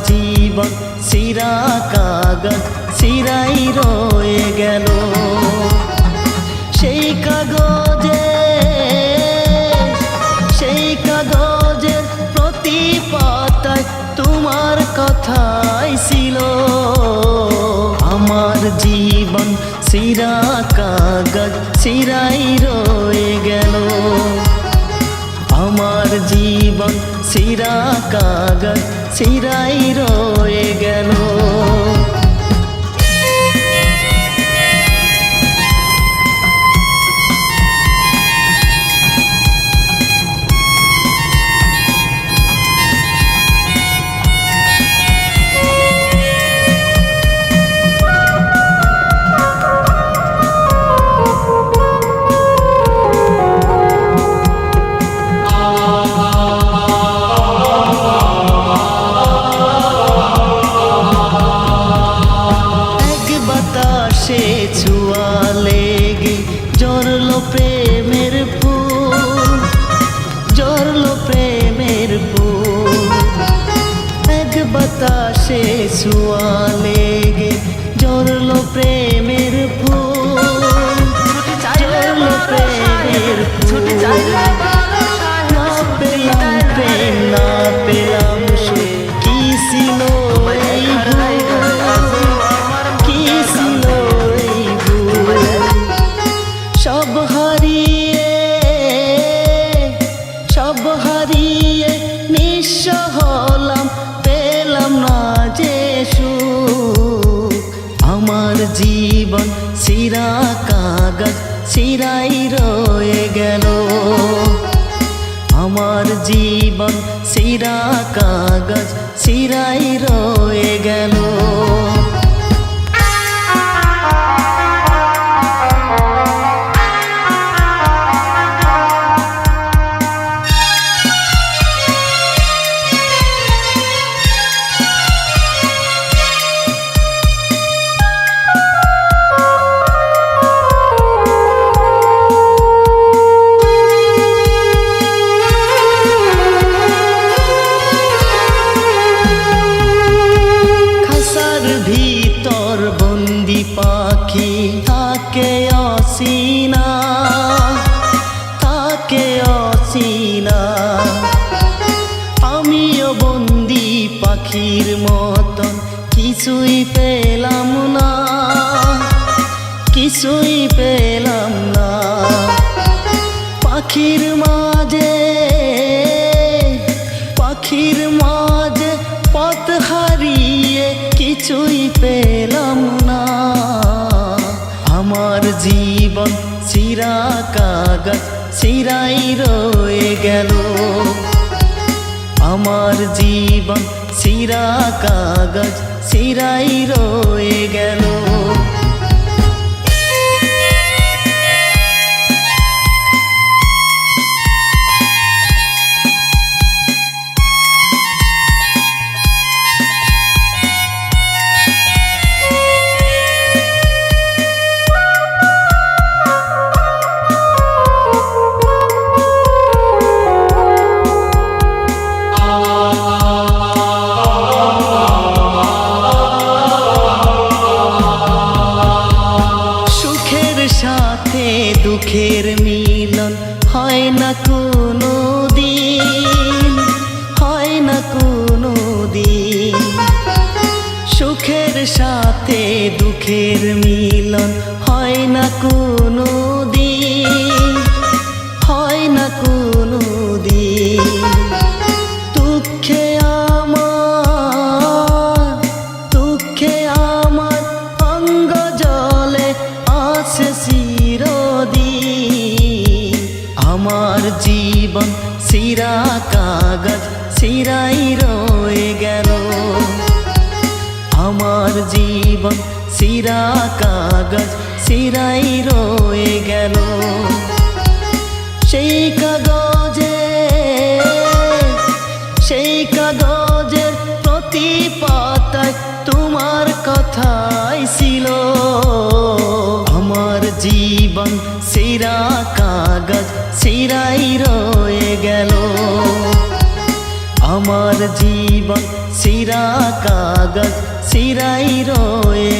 জীবন সিরা কাগজ সিরাই রয়ে গেল। সেই কাগজের প্রতি পাতায় তোমার কথাই ছিল। আমার জীবন সিরা কাগজ সিরাই রয়ে গেল। আমার জীবন সিরা কাগজ সিরাই রয়ে গেল। ছুয়া লেগে জড়লো প্রেমের ফুল, জড়লো প্রেমের ফুল। এক বাতাসে ছুয়া লেগে জড়লো প্রেমের ফুল, জড়লো প্রেমের ফুল। না পেলাম প্রেম, না পেলাম সুখ, কি ছিল এই সব হারিয়ে নিঃস্ব হলাম, পেলাম না যে সুখ। আমার জীবন সিরা কাগজ সিরাই রয়ে গেল। আমার জীবন সিরা কাগজ সিরাই রয়ে গেল। ভিতর বন্দি পাখি থাকে অসীনা, থাকে অসীনা। আমিও বন্দি পাখির মতন কিছুই পেলাম না, কিছুই পেলাম না। পাখির মাঝে পথ হারিয়ে কিছুই পেলাম না। আমার জীবন সিরা কাগজ সিরাই রয়ে গেল। আমার জীবন সিরা কাগজ সিরাই রয়ে গেল। দুঃখের মিলন হয় না কোনো দিন, হয় না কোনো দিন। সুখের সাথে দুঃখের মিলন হয় না কোনো দিন, হয় না কোনো দিন। দুঃখে আমার অঙ্গ জলে আসে চিরদিন। আমার জীবন সিরা কাগজ সিরাই রয়ে গেল। আমার জীবন সিরা কাগজ সিরাই রয়ে গেল। সেই কাগজের প্রতি পাতায় তোমার কথাই ছিল। আমার জীবন সিরা কাগজ সিরাই রয়ে গেল। আমার জীবন সিরা কাগজ সিরাই রয়ে